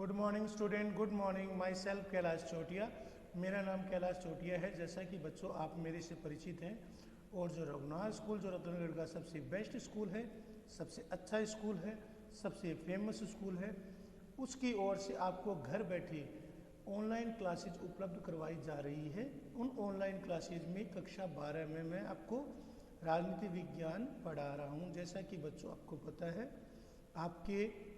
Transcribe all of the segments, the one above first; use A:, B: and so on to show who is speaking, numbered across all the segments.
A: Good morning student, good morning. Myself Kailash Chotiya. मेरा नाम कैलाश चोटिया है। जैसा कि बच्चों आप मेरे से परिचित हैं, और जो रघुनाथ स्कूल जो रतनगढ़ का सबसे बेस्ट स्कूल है, सबसे अच्छा स्कूल है, सबसे फेमस स्कूल है, उसकी ओर से आपको घर बैठे ऑनलाइन क्लासेज उपलब्ध करवाई जा रही है। उन ऑनलाइन क्लासेज में कक्षा 12 में मैं आपको राजनीति विज्ञान पढ़ा रहा हूँ। जैसा कि बच्चों आपको पता है, आपके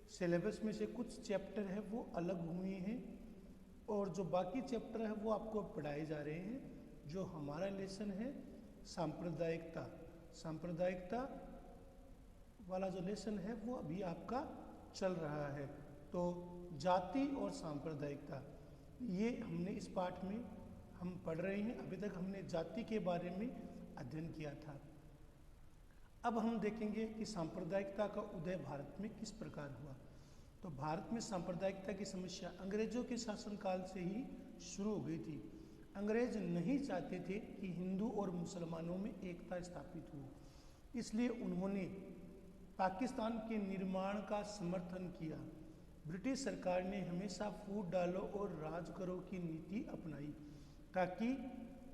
A: सिलेबस में से कुछ चैप्टर है वो अलग हुए हैं, और जो बाकी चैप्टर है वो आपको पढ़ाए जा रहे हैं। जो हमारा लेसन है सांप्रदायिकता, सांप्रदायिकता वाला जो लेसन है वो अभी आपका चल रहा है। तो जाति और सांप्रदायिकता, ये हमने इस पाठ में हम पढ़ रहे हैं। अभी तक हमने जाति के बारे में अध्ययन किया था। अब हम देखेंगे कि सांप्रदायिकता का उदय भारत में किस प्रकार हुआ। तो भारत में सांप्रदायिकता की समस्या अंग्रेजों के शासनकाल से ही शुरू हो गई थी। अंग्रेज नहीं चाहते थे कि हिंदू और मुसलमानों में एकता स्थापित हो, इसलिए उन्होंने पाकिस्तान के निर्माण का समर्थन किया। ब्रिटिश सरकार ने हमेशा फूट डालो और राज करो की नीति अपनाई, ताकि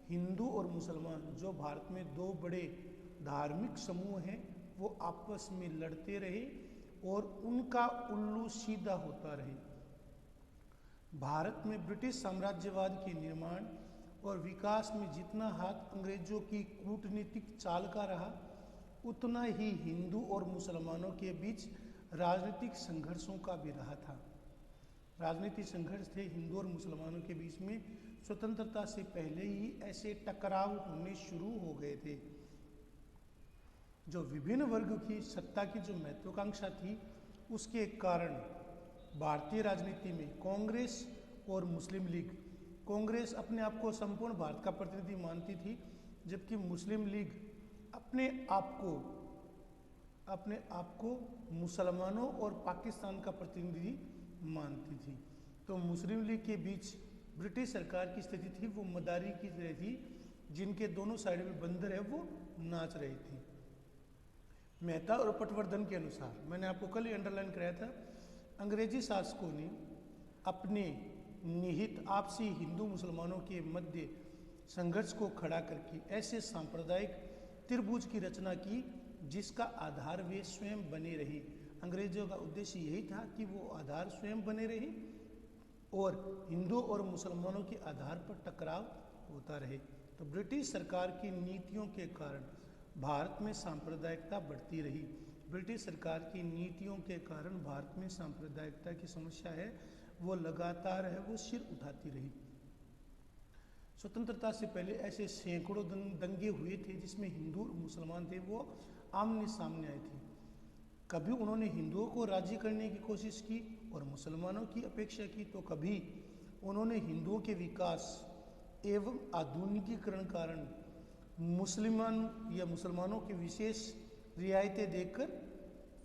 A: हिंदू और मुसलमान, जो भारत में दो बड़े धार्मिक समूह हैं, वो आपस में लड़ते रहे और उनका उल्लू सीधा होता रहे। भारत में ब्रिटिश साम्राज्यवाद के निर्माण और विकास में जितना हाथ अंग्रेजों की कूटनीतिक चाल का रहा, उतना ही हिंदू और मुसलमानों के बीच राजनीतिक संघर्षों का भी रहा था। राजनीतिक संघर्ष थे हिंदू और मुसलमानों के बीच में। स्वतंत्रता से पहले ही ऐसे टकराव होने शुरू हो गए थे। जो विभिन्न वर्ग की सत्ता की जो महत्वाकांक्षा थी, उसके कारण भारतीय राजनीति में कांग्रेस और मुस्लिम लीग, कांग्रेस अपने आप को संपूर्ण भारत का प्रतिनिधि मानती थी, जबकि मुस्लिम लीग अपने आप को मुसलमानों और पाकिस्तान का प्रतिनिधि मानती थी। तो मुस्लिम लीग के बीच ब्रिटिश सरकार की स्थिति थी वो मदारी की तरह थी, जिनके दोनों साइड में बंदर है वो नाच रही थी। मेहता और पटवर्धन के अनुसार, मैंने आपको कल ही अंडरलाइन कराया था, अंग्रेजी शासकों ने अपने निहित आपसी हिंदू मुसलमानों के मध्य संघर्ष को खड़ा करके ऐसे सांप्रदायिक त्रिभुज की रचना की जिसका आधार वे स्वयं बने रहे। अंग्रेजों का उद्देश्य यही था कि वो आधार स्वयं बने रहे और हिंदू और मुसलमानों के आधार पर टकराव होता रहे। तो ब्रिटिश सरकार की नीतियों के कारण भारत में सांप्रदायिकता बढ़ती रही। ब्रिटिश सरकार की नीतियों के कारण भारत में सांप्रदायिकता की समस्या है वो लगातार है वो सिर उठाती रही। स्वतंत्रता से पहले ऐसे सैकड़ों दंगे हुए थे जिसमें हिंदू और मुसलमान थे वो आमने सामने आए थे। कभी उन्होंने हिंदुओं को राजी करने की कोशिश की और मुसलमानों की अपेक्षा की, तो कभी उन्होंने हिंदुओं के विकास एवं आधुनिकीकरण कारण मुसलमानों के विशेष रियायतें देकर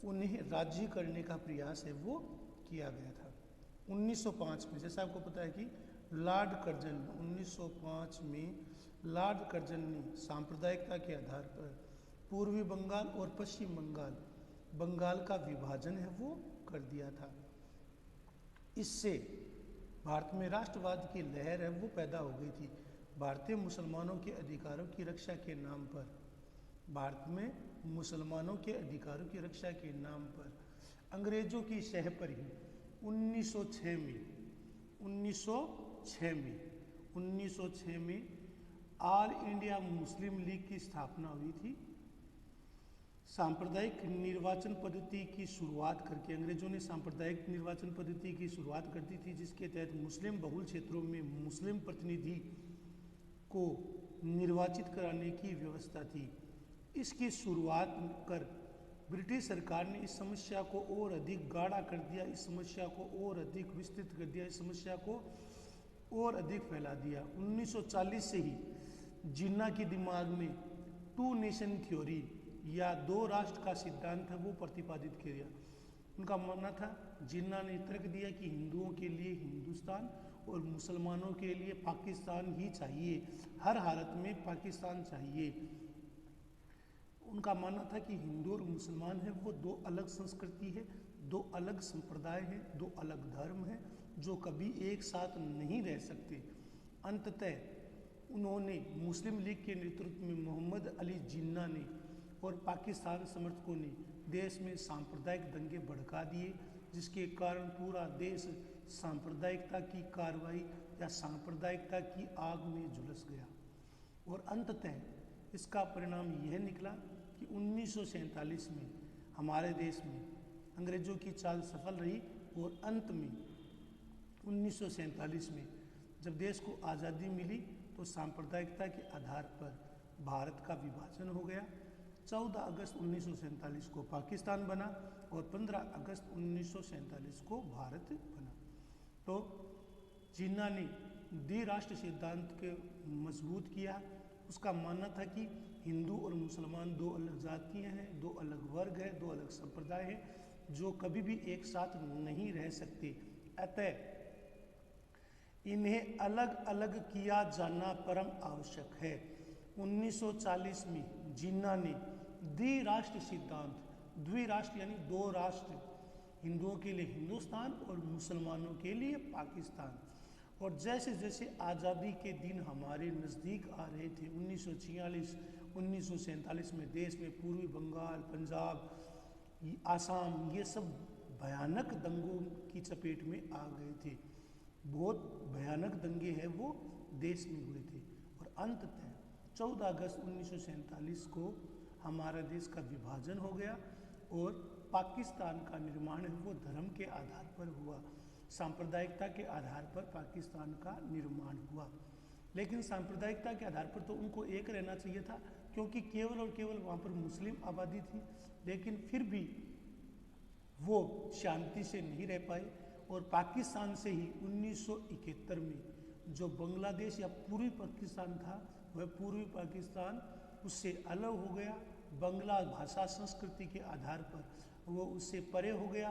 A: उन्हें राजी करने का प्रयास है वो किया गया था। 1905 में, जैसा आपको पता है कि लॉर्ड कर्जन 1905 में लॉर्ड कर्जन ने सांप्रदायिकता के आधार पर पूर्वी बंगाल और पश्चिम बंगाल का विभाजन है वो कर दिया था। इससे भारत में राष्ट्रवाद की लहर है वो पैदा हो गई थी। भारतीय मुसलमानों के अधिकारों की रक्षा के नाम पर, भारत में मुसलमानों के अधिकारों की रक्षा के नाम पर अंग्रेजों की शह पर ही 1906 में ऑल इंडिया मुस्लिम लीग की स्थापना हुई थी। सांप्रदायिक निर्वाचन पद्धति की शुरुआत करके अंग्रेजों ने सांप्रदायिक निर्वाचन पद्धति की शुरुआत कर दी थी, जिसके तहत मुस्लिम बहुल क्षेत्रों में मुस्लिम प्रतिनिधि को निर्वाचित कराने की व्यवस्था थी। इसकी शुरुआत कर ब्रिटिश सरकार ने इस समस्या को और अधिक गाढ़ा कर दिया, इस समस्या को और अधिक विस्तृत कर दिया, इस समस्या को और अधिक फैला दिया। 1940 से ही जिन्ना के दिमाग में टू नेशन थ्योरी या दो राष्ट्र का सिद्धांत है वो प्रतिपादित किया। उनका मानना था, जिन्ना ने तर्क दिया कि हिंदुओं के लिए हिंदुस्तान और मुसलमानों के लिए पाकिस्तान ही चाहिए, हर हालत में पाकिस्तान चाहिए। उनका मानना था कि हिंदू और मुसलमान है वो दो अलग संस्कृति है, दो अलग संप्रदाय हैं, दो अलग धर्म हैं जो कभी एक साथ नहीं रह सकते। अंततः उन्होंने मुस्लिम लीग के नेतृत्व में मोहम्मद अली जिन्ना ने और पाकिस्तान समर्थकों ने देश में सांप्रदायिक दंगे भड़का दिए, जिसके कारण पूरा देश सांप्रदायिकता की कार्रवाई या सांप्रदायिकता की आग में झुलस गया। और अंततः इसका परिणाम यह निकला कि 1947 में हमारे देश में अंग्रेजों की चाल सफल रही और अंत में 1947 में जब देश को आज़ादी मिली तो सांप्रदायिकता के आधार पर भारत का विभाजन हो गया। 14 अगस्त 1947 को पाकिस्तान बना और 15 अगस्त 1947 को भारत बना। तो जिन्ना ने द्विराष्ट्र सिद्धांत को मजबूत किया। उसका मानना था कि हिंदू और मुसलमान दो अलग जातियां हैं, दो अलग वर्ग हैं, दो अलग संप्रदाय हैं जो कभी भी एक साथ नहीं रह सकते। अतः इन्हें अलग अलग किया जाना परम आवश्यक है। 1940 में जिन्ना ने द्विराष्ट्र सिद्धांत, द्विराष्ट्र यानी दो राष्ट्र, हिंदुओं के लिए हिंदुस्तान और मुसलमानों के लिए पाकिस्तान। और जैसे जैसे आज़ादी के दिन हमारे नज़दीक आ रहे थे, 1946 1947 में देश में पूर्वी बंगाल, पंजाब, आसाम ये सब भयानक दंगों की चपेट में आ गए थे। बहुत भयानक दंगे हैं वो देश में हुए थे। और अंततः 14 अगस्त 1947 को हमारा देश का विभाजन हो गया और पाकिस्तान का निर्माण है वो धर्म के आधार पर हुआ, सांप्रदायिकता के आधार पर पाकिस्तान का निर्माण हुआ। लेकिन सांप्रदायिकता के आधार पर तो उनको एक रहना चाहिए था, क्योंकि केवल और केवल वहाँ पर मुस्लिम आबादी थी। लेकिन फिर भी वो शांति से नहीं रह पाए और पाकिस्तान से ही 1971 में जो बांग्लादेश या पूर्वी पाकिस्तान था वह पूर्वी पाकिस्तान उससे अलग हो गया। बांग्ला भाषा संस्कृति के आधार पर वो उससे परे हो गया,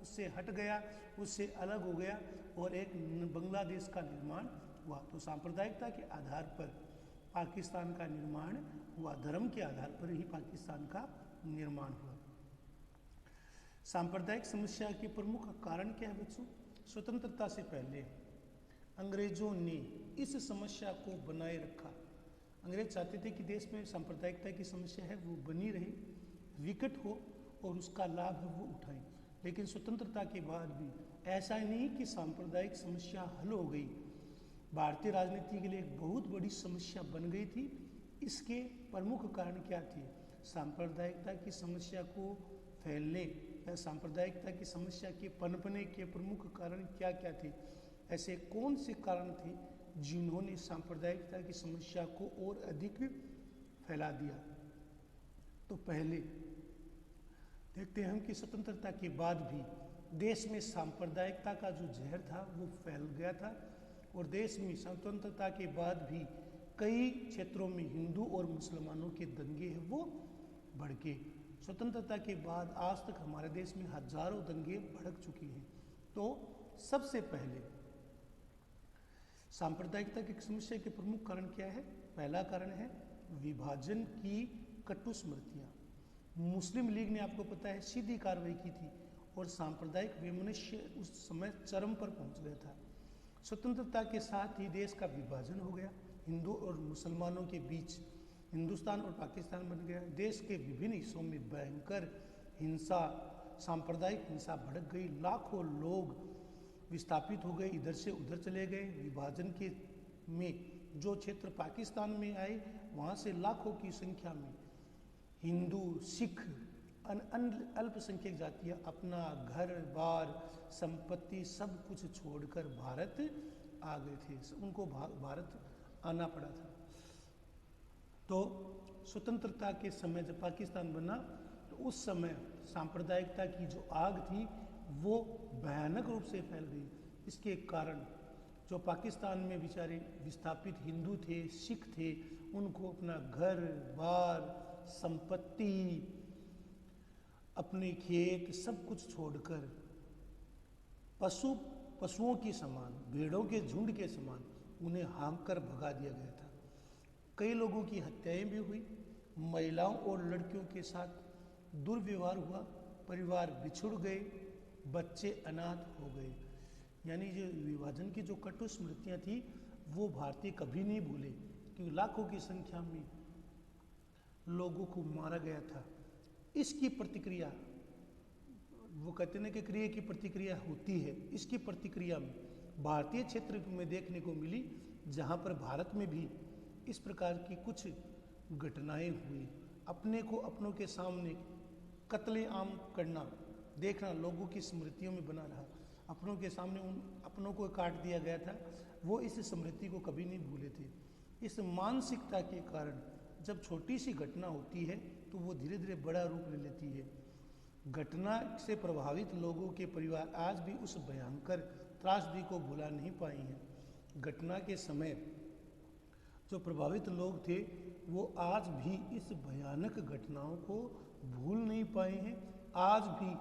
A: उससे हट गया, उससे अलग हो गया और एक बांग्लादेश का निर्माण हुआ। तो सांप्रदायिकता के आधार पर पाकिस्तान का निर्माण हुआ, धर्म के आधार पर ही पाकिस्तान का निर्माण हुआ। सांप्रदायिक समस्या के प्रमुख कारण क्या है बच्चों? स्वतंत्रता से पहले अंग्रेजों ने इस समस्या को बनाए रखा। अंग्रेज चाहते थे कि देश में सांप्रदायिकता की समस्या है वो बनी रहे, विकट हो और उसका लाभ वो उठाएं। लेकिन स्वतंत्रता के बाद भी ऐसा नहीं कि सांप्रदायिक समस्या हल हो गई, भारतीय राजनीति के लिए एक बहुत बड़ी समस्या बन गई थी। इसके प्रमुख कारण क्या थे? सांप्रदायिकता की समस्या को फैलने या सांप्रदायिकता की समस्या के पनपने के प्रमुख कारण क्या क्या थे? ऐसे कौन से कारण थे जिन्होंने सांप्रदायिकता की समस्या को और अधिक फैला दिया? तो पहले देखते हैं हम कि स्वतंत्रता के बाद भी देश में सांप्रदायिकता का जो जहर था वो फैल गया था और देश में स्वतंत्रता के बाद भी कई क्षेत्रों में हिंदू और मुसलमानों के दंगे हैं वो भड़के। स्वतंत्रता के बाद आज तक हमारे देश में हजारों दंगे भड़क चुके हैं। तो सबसे पहले सांप्रदायिकता की समस्या के प्रमुख कारण क्या है? पहला कारण है विभाजन की कटु स्मृतियाँ। मुस्लिम लीग ने आपको पता है सीधी कार्रवाई की थी और सांप्रदायिक वैमनस्य उस समय चरम पर पहुंच गया था। स्वतंत्रता के साथ ही देश का विभाजन हो गया, हिंदू और मुसलमानों के बीच हिंदुस्तान और पाकिस्तान बन गया। देश के विभिन्न हिस्सों में भयंकर हिंसा, सांप्रदायिक हिंसा भड़क गई। लाखों लोग विस्थापित हो गए, इधर से उधर चले गए। विभाजन के में जो क्षेत्र पाकिस्तान में आए वहाँ से लाखों की संख्या में हिंदू, सिख, अल्पसंख्यक जातियाँ अपना घर बार संपत्ति सब कुछ छोड़कर भारत आ गए थे। उनको भारत आना पड़ा था। तो स्वतंत्रता के समय जब पाकिस्तान बना तो उस समय सांप्रदायिकता की जो आग थी वो भयानक रूप से फैल गई। इसके कारण जो पाकिस्तान में बेचारे विस्थापित हिंदू थे, सिख थे, उनको अपना घर बार संपत्ति, अपने खेत सब कुछ छोड़कर पशुओं के समान, भेड़ों के झुंड के समान उन्हें हाँक कर भगा दिया गया था। कई लोगों की हत्याएं भी हुई, महिलाओं और लड़कियों के साथ दुर्व्यवहार हुआ, परिवार बिछुड़ गए, बच्चे अनाथ हो गए। यानी जो विभाजन की जो कटु स्मृतियाँ थी वो भारतीय कभी नहीं भूले, क्योंकि लाखों की संख्या में लोगों को मारा गया था। इसकी प्रतिक्रिया, वो कहते हैं कि क्रिया की प्रतिक्रिया होती है, इसकी प्रतिक्रिया में भारतीय क्षेत्र में देखने को मिली, जहाँ पर भारत में भी इस प्रकार की कुछ घटनाएं हुई। अपने को अपनों के सामने कत्लेआम करना देखना लोगों की स्मृतियों में बना रहा। अपनों के सामने उन अपनों को काट दिया गया था, वो इस स्मृति को कभी नहीं भूले थे। इस मानसिकता के कारण जब छोटी सी घटना होती है तो वो धीरे धीरे बड़ा रूप ले लेती है। घटना से प्रभावित लोगों के परिवार आज भी उस भयंकर त्रासदी को भुला नहीं पाए हैं। घटना के समय जो प्रभावित लोग थे वो आज भी इस भयानक घटनाओं को भूल नहीं पाए हैं। आज भी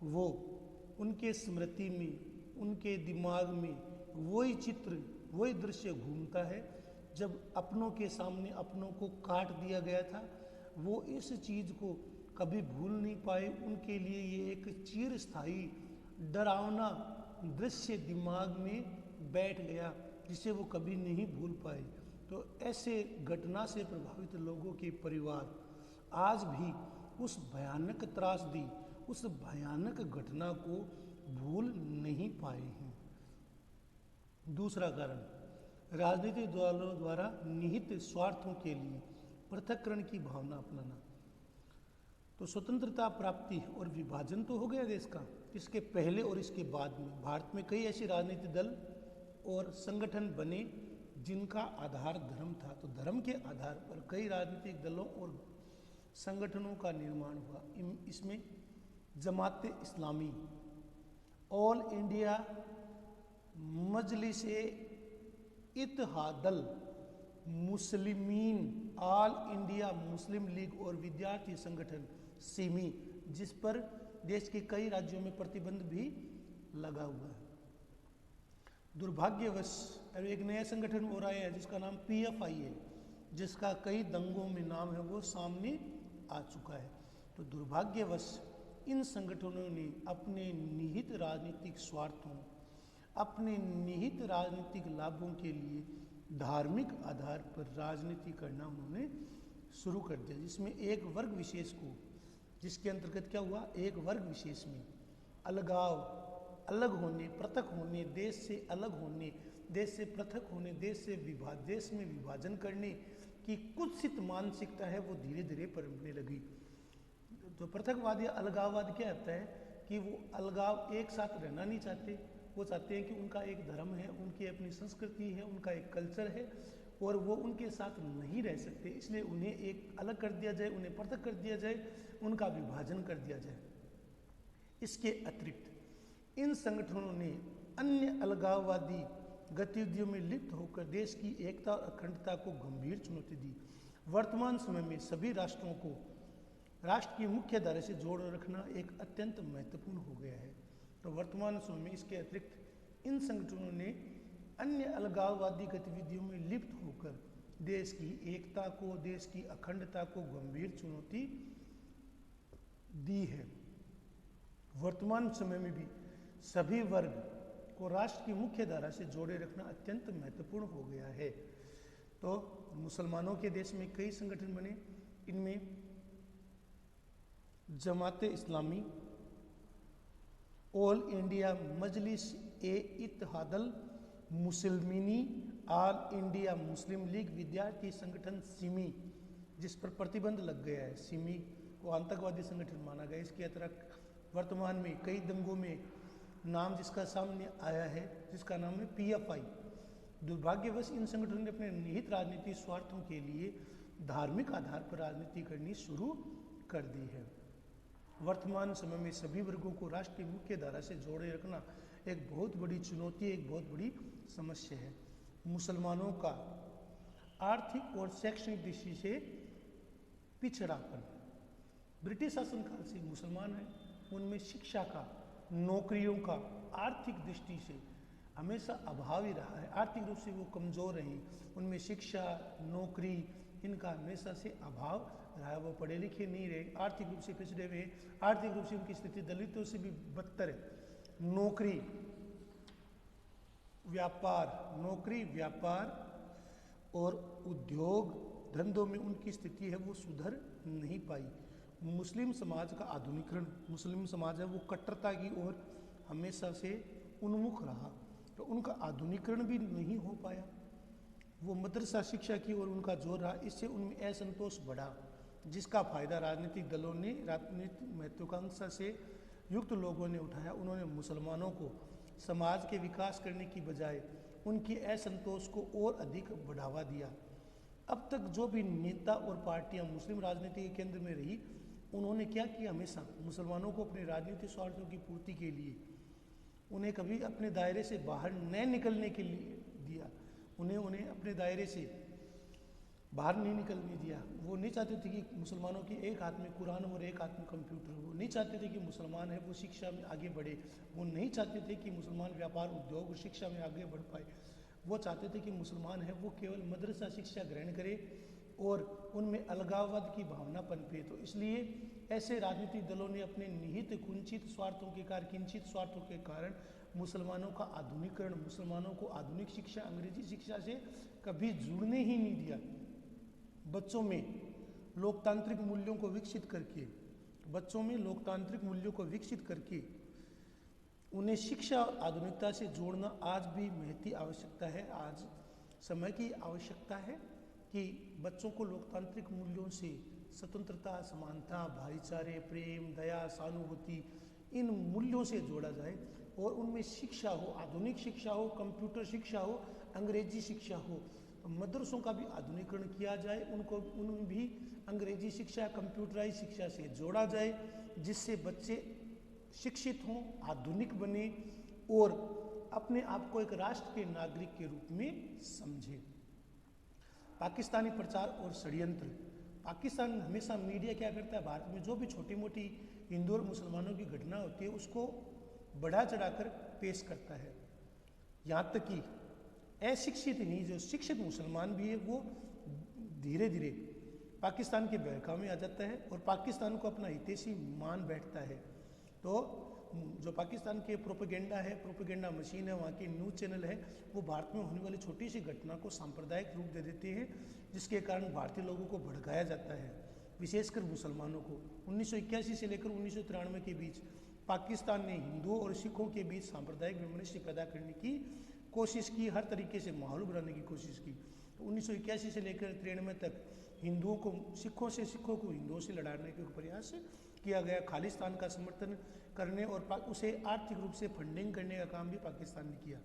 A: वो उनके स्मृति में, उनके दिमाग में वही चित्र, वही दृश्य घूमता है जब अपनों के सामने अपनों को काट दिया गया था। वो इस चीज़ को कभी भूल नहीं पाए। उनके लिए ये एक चिरस्थायी डरावना दृश्य दिमाग में बैठ गया, जिसे वो कभी नहीं भूल पाए। तो ऐसे घटना से प्रभावित लोगों के परिवार आज भी उस भयानक त्रासदी, उस भयानक घटना को भूल नहीं पाए हैं। दूसरा कारण, राजनीतिक दलों द्वारा निहित स्वार्थों के लिए पृथक्करण की भावना अपनाना। तो स्वतंत्रता प्राप्ति और विभाजन तो हो गया देश का, इसके पहले और इसके बाद में भारत में कई ऐसे राजनीतिक दल और संगठन बने जिनका आधार धर्म था। तो धर्म के आधार पर कई राजनीतिक दलों और संगठनों का निर्माण हुआ। इसमें जमात इस्लामी, ऑल इंडिया मजलिस इत्तेहादल मुस्लिमीन, ऑल इंडिया मुस्लिम लीग और विद्यार्थी संगठन सिमी, जिस पर देश के कई राज्यों में प्रतिबंध भी लगा हुआ है। दुर्भाग्यवश एक नया संगठन हो रहा है जिसका नाम PFI है, जिसका कई दंगों में नाम है वो सामने आ चुका है। तो दुर्भाग्यवश इन संगठनों ने अपने निहित राजनीतिक स्वार्थों, अपने निहित राजनीतिक लाभों के लिए धार्मिक आधार पर राजनीति करना उन्होंने शुरू कर दिया, जिसमें एक वर्ग विशेष को, जिसके अंतर्गत क्या हुआ, एक वर्ग विशेष में अलगाव, अलग होने, पृथक होने, देश से अलग होने, देश से पृथक होने, देश में विभाजन करने की कुत्सित मानसिकता है वो धीरे धीरे पनपने लगी। तो पृथकवाद या अलगाववाद क्या होता है कि वो अलगाव, एक साथ रहना नहीं चाहते। वो चाहते हैं कि उनका एक धर्म है, उनकी अपनी संस्कृति है, उनका एक कल्चर है और वो उनके साथ नहीं रह सकते, इसलिए उन्हें एक अलग कर दिया जाए, उन्हें पृथक कर दिया जाए, उनका विभाजन कर दिया जाए। इसके अतिरिक्त इन संगठनों ने अन्य अलगाववादी गतिविधियों में लिप्त होकर देश की एकता और अखंडता को गंभीर चुनौती दी। वर्तमान समय में सभी राष्ट्रों को राष्ट्र की मुख्य धारा से जोड़ रखना एक अत्यंत महत्वपूर्ण हो गया है। तो वर्तमान समय में इसके अतिरिक्त इन संगठनों ने अन्य अलगाववादी गतिविधियों में लिप्त होकर देश की एकता को, देश की अखंडता को गंभीर चुनौती दी है। वर्तमान समय में भी सभी वर्ग को राष्ट्र की मुख्य धारा से जोड़े रखना अत्यंत महत्वपूर्ण हो गया है। तो मुसलमानों के देश में कई संगठन बने, इनमें जमात इस्लामी, ऑल इंडिया मजलिस Ittehadul मुस्लिमीनी, all India Muslim league, विद्यार्थी संगठन सिमी, जिस पर प्रतिबंध लग गया है। सिमी को आतंकवादी संगठन माना गया। इसके अतिरिक्त वर्तमान में कई दंगों में नाम जिसका सामने आया है, जिसका नाम है PFI। दुर्भाग्यवश इन संगठनों ने अपने निहित राजनीतिक स्वार्थों के लिए धार्मिक आधार पर राजनीति करनी शुरू कर दी है। वर्तमान समय में सभी वर्गों को राष्ट्र की मुख्य धारा से जोड़े रखना एक बहुत बड़ी चुनौती, एक बहुत बड़ी समस्या है। मुसलमानों का आर्थिक और शैक्षणिक दृष्टि से पिछड़ापन, ब्रिटिश शासनकाल से मुसलमान हैं, उनमें शिक्षा का, नौकरियों का आर्थिक दृष्टि से हमेशा अभाव ही रहा है। आर्थिक रूप से वो कमज़ोर रहे, उनमें शिक्षा, नौकरी, इनका हमेशा से अभाव रहा है, वो पढ़े लिखे नहीं रहे, आर्थिक रूप से पिछड़े हुए, आर्थिक रूप से उनकी स्थिति दलितों से भी बदतर है। नौकरी व्यापार और उद्योग धंधों में उनकी स्थिति है वो सुधर नहीं पाई। मुस्लिम समाज का आधुनिकीकरण, मुस्लिम समाज है वो कट्टरता की ओर हमेशा से उन्मुख रहा, तो उनका आधुनिकीकरण भी नहीं हो पाया। वो मदरसा शिक्षा की ओर उनका जोर रहा, इससे उनमें असंतोष बढ़ा, जिसका फायदा राजनीतिक दलों ने, राजनीतिक महत्वाकांक्षा से युक्त लोगों ने उठाया। उन्होंने मुसलमानों को समाज के विकास करने की बजाय उनकी असंतोष को और अधिक बढ़ावा दिया। अब तक जो भी नेता और पार्टियां मुस्लिम राजनीति के केंद्र में रही, उन्होंने क्या किया, हमेशा मुसलमानों को अपने राजनीतिक स्वार्थों की पूर्ति के लिए उन्हें कभी अपने दायरे से बाहर न निकलने के लिए दिया, उन्हें अपने दायरे से बाहर नहीं निकलने दिया। वो नहीं चाहते थे कि मुसलमानों के एक हाथ में कुरान और एक हाथ में कंप्यूटर हो, वो नहीं चाहते थे कि मुसलमान है वो शिक्षा में आगे बढ़े, वो नहीं चाहते थे कि मुसलमान व्यापार उद्योग और शिक्षा में आगे बढ़ पाए। वो चाहते थे कि मुसलमान है वो केवल मदरसा शिक्षा ग्रहण करे और उनमें अलगाववाद की भावना पनपे। तो इसलिए ऐसे राजनीतिक दलों ने अपने निहित कुंचित स्वार्थों के कारण, किंचित स्वार्थों के कारण मुसलमानों का आधुनिकीकरण, मुसलमानों को आधुनिक शिक्षा, अंग्रेजी शिक्षा से कभी जुड़ने ही नहीं दिया। बच्चों में लोकतांत्रिक मूल्यों को विकसित करके उन्हें शिक्षा और आधुनिकता से जोड़ना आज भी महती आवश्यकता है। आज समय की आवश्यकता है कि बच्चों को लोकतांत्रिक मूल्यों से, स्वतंत्रता, समानता, भाईचारे, प्रेम, दया, सहानुभूति, इन मूल्यों से जोड़ा जाए और उनमें शिक्षा हो, आधुनिक शिक्षा हो, कंप्यूटर शिक्षा हो, अंग्रेजी शिक्षा हो। मदरसों का भी आधुनिकीकरण किया जाए, उनमें भी अंग्रेजी शिक्षा, कंप्यूटराइज शिक्षा से जोड़ा जाए, जिससे बच्चे शिक्षित हों, आधुनिक बने और अपने आप को एक राष्ट्र के नागरिक के रूप में समझे। पाकिस्तानी प्रचार और षड्यंत्र। पाकिस्तान हमेशा मीडिया क्या करता है, भारत में जो भी छोटी मोटी हिंदू और मुसलमानों की घटना होती है उसको बढ़ा चढ़ाकर पेश करता है। यहाँ तक कि अशिक्षित नहीं, जो शिक्षित मुसलमान भी है वो धीरे धीरे पाकिस्तान के बहकावे में आ जाता है और पाकिस्तान को अपना हितैषी मान बैठता है। तो जो पाकिस्तान के प्रोपेगेंडा मशीन है, वहाँ के न्यूज़ चैनल है, वो भारत में होने वाली छोटी सी घटना को सांप्रदायिक रूप दे देते हैं, जिसके कारण भारतीय लोगों को भड़काया जाता है, विशेषकर मुसलमानों को। 1981 से लेकर 1993 के बीच पाकिस्तान ने हिंदुओं और सिखों के बीच सांप्रदायिक वैमनस्य पैदा करने की कोशिश की, हर तरीके से माहौल बनाने की कोशिश की। तो 1981 से लेकर 93 तक हिंदुओं को सिखों को हिंदुओं से लड़ाने का प्रयास किया गया। खालिस्तान का समर्थन करने और उसे आर्थिक रूप से फंडिंग करने का काम भी पाकिस्तान ने किया।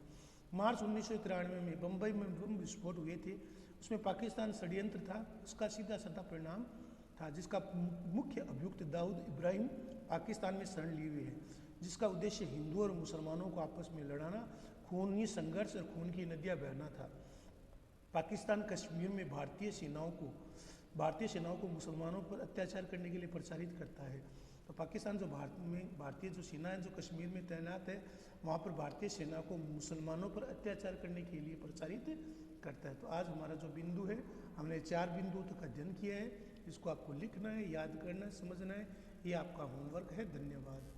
A: मार्च 1993 में बम्बई में बम विस्फोट हुए थे, उसमें पाकिस्तान षड्यंत्र था, उसका सीधा साधा परिणाम था, जिसका मुख्य अभियुक्त दाऊद इब्राहिम पाकिस्तान में शरण लिए हुए हैं, जिसका उद्देश्य हिंदुओं और मुसलमानों को आपस में लड़ाना, खूनी संघर्ष और खून की नदियाँ बहना था। पाकिस्तान कश्मीर में भारतीय सेनाओं को मुसलमानों पर अत्याचार करने के लिए प्रचारित करता है। तो पाकिस्तान जो भारतीय जो सेना है जो कश्मीर में तैनात है, वहाँ पर भारतीय सेना को मुसलमानों पर अत्याचार करने के लिए प्रचारित करता है। तो आज हमारा जो बिंदु है, हमने 4 बिंदुओं तक अध्ययन किया है, इसको आपको लिखना है, याद करना है, समझना है, ये आपका होमवर्क है। धन्यवाद।